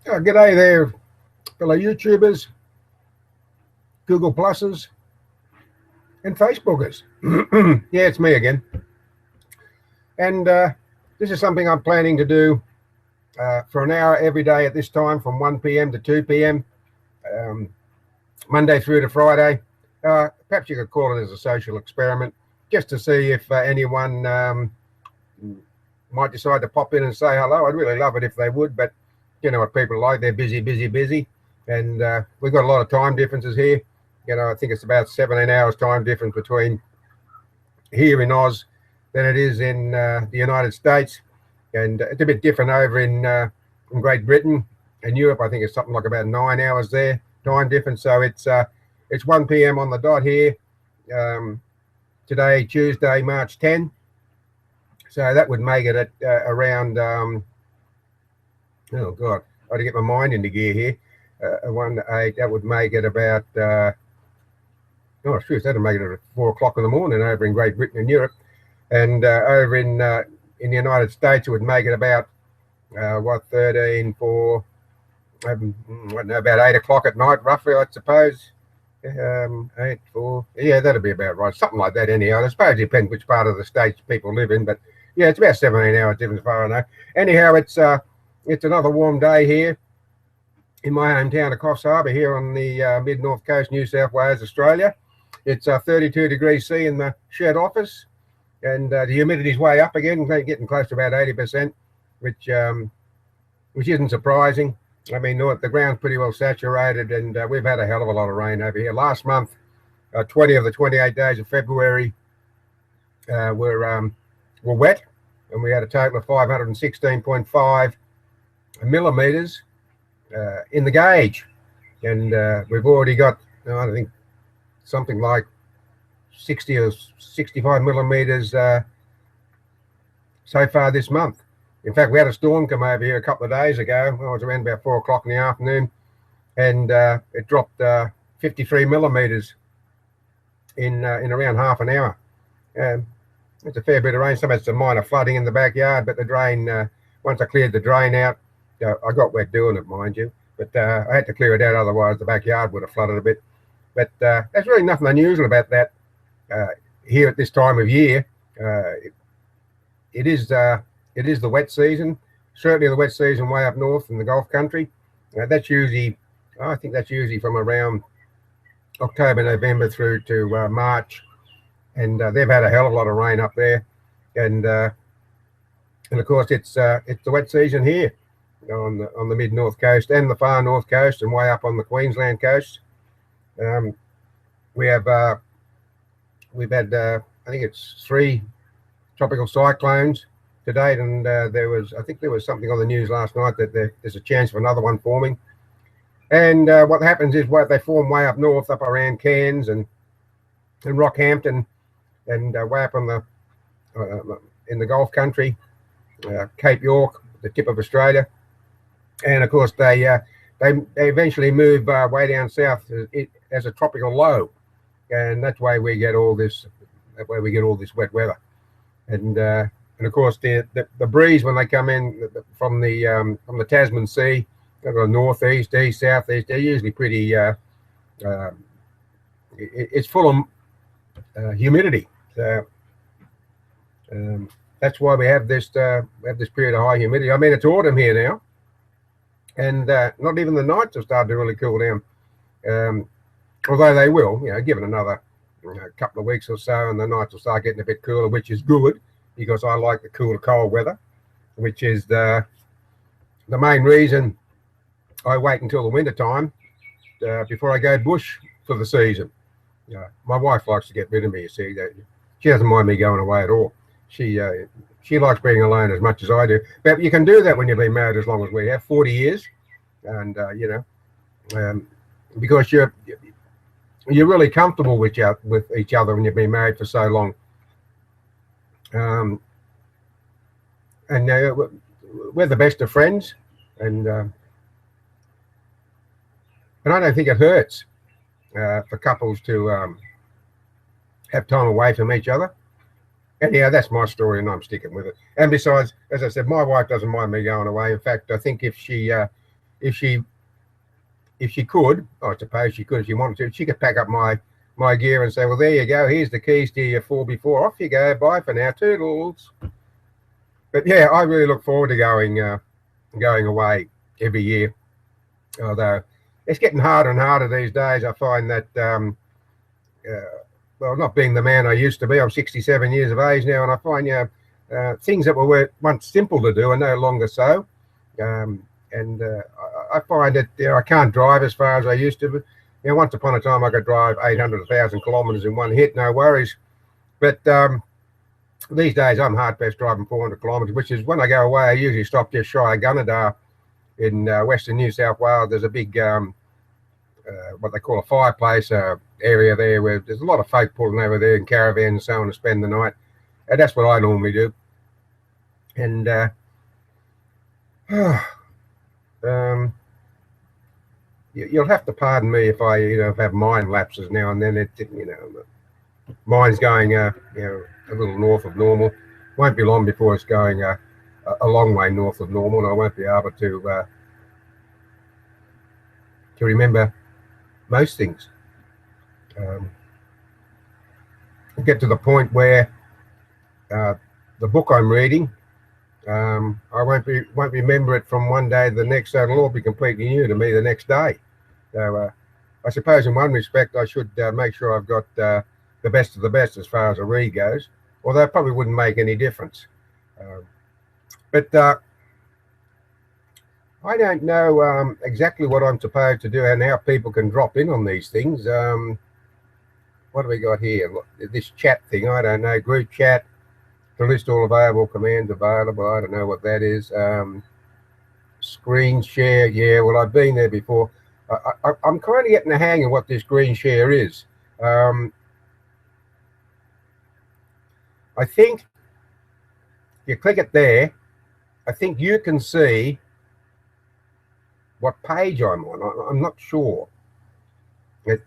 G'day there, fellow YouTubers, Google Pluses, and Facebookers. Yeah, it's me again. And this is something I'm planning to do for an hour every day at this time from 1 p.m. to 2 p.m. Monday through to Friday. Perhaps you could call it as a social experiment, just to see if anyone might decide to pop in and say hello. I'd really love it if they would, but you know what people are like. They're busy. And we've got a lot of time differences here. You know, I think it's about 17 hours time difference between here in Oz than it is in the United States. And it's a bit different over in Great Britain and Europe. I think it's something like about 9 hours there, time difference. So it's 1 p.m. on the dot here. Today, Tuesday, March 10. So that would make it at around, oh God, I got to get my mind into gear here. 1 to 8, that would make it about, oh, shoot, that'll make it at 4 o'clock in the morning over in Great Britain and Europe. And over in the United States, it would make it about, 13, 4, I don't know, about 8 o'clock at night, roughly, I suppose. 8, 4, yeah, that'd be about right. Something like that anyhow. I suppose it depends which part of the states people live in, but yeah, it's about 17 hours difference as far as I know. Anyhow, it's another warm day here in my hometown of Coffs Harbour here on the mid-north coast, New South Wales, Australia. It's 32 degrees C in the shed office, and the humidity's way up again, getting close to about 80%, which isn't surprising. I mean, the ground's pretty well saturated, and we've had a hell of a lot of rain over here. Last month, 20 of the 28 days of February were wet, and we had a total of 516.5 millimetres in the gauge, and we've already got, I think, something like 60 or 65 millimetres so far this month. In fact, we had a storm come over here a couple of days ago. It was around about 4 o'clock in the afternoon, and it dropped 53 millimetres in around half an hour. It's a fair bit of rain. Some of it's some minor flooding in the backyard, but the drain, once I cleared the drain out, I got wet doing it, mind you, but I had to clear it out, otherwise the backyard would have flooded a bit. But there's really nothing unusual about that here at this time of year. It is the wet season, certainly the wet season way up north in the Gulf country. That's usually, I think that's usually from around October, November through to March, and they've had a hell of a lot of rain up there, and of course it's the wet season here on the mid north coast and the far north coast and way up on the Queensland coast. We've had I think it's 3 tropical cyclones to date, and I think there was something on the news last night that there's a chance of another one forming. And what happens is they form way up north, up around Cairns and Hampton, and way up on in the Gulf country, Cape York, the tip of Australia, and of course they eventually move way down south as a tropical low, and that's why we get all this. That way we get all this wet weather, and of course the breeze when they come in from the Tasman Sea, the northeast, east, southeast, they're usually pretty. It's full of humidity, so that's why we have this period of high humidity. I mean, it's autumn here now, and not even the nights have started to really cool down. Although they will, given another couple of weeks or so, and the nights will start getting a bit cooler, which is good because I like the cool to cold weather, which is the main reason I wait until the winter time before I go bush for the season. My wife likes to get rid of me. You see, she doesn't mind me going away at all. She likes being alone as much as I do. But you can do that when you've been married as long as we have, 40 years, and because you're really comfortable with each other when you've been married for so long. And we're the best of friends, and I don't think it hurts for couples to have time away from each other. Anyhow, that's my story, and I'm sticking with it. And besides, as I said, my wife doesn't mind me going away. In fact, I think if she if she could, I suppose she could if she wanted to, she could pack up my gear and say, well, there you go, here's the keys to your 4x4, off you go, bye for now, toodles. But yeah, I really look forward to going away every year, although it's getting harder and harder these days. I find that well, not being the man I used to be, I'm 67 years of age now, and I find things that were once simple to do are no longer so. And I find that I can't drive as far as I used to. But, once upon a time I could drive 800, 1,000 kilometres in one hit, no worries. But these days I'm hard pressed driving 400 kilometres, which is when I go away. I usually stop just shy of Gunnedah in western New South Wales. There's a big what they call a fireplace area there, where there's a lot of folk pulling over there in caravans and so on to spend the night. And that's what I normally do. And you'll have to pardon me if I have mind lapses now and then. Mine's going a little north of normal. Won't be long before it's going a long way north of normal, and I won't be able to remember most things. Get to the point where the book I'm reading, I won't remember it from one day to the next, so it'll all be completely new to me the next day. So I suppose in one respect I should make sure I've got the best of the best as far as a read goes, although it probably wouldn't make any difference. But I don't know exactly what I'm supposed to do and how people can drop in on these things. What do we got here? Look, this chat thing, I don't know. Group chat, to list all available commands available. I don't know what that is. Screen share, yeah, well, I've been there before. I'm kind of getting the hang of what this screen share is. I think if you click it there, I think you can see what page I'm on. I'm not sure. It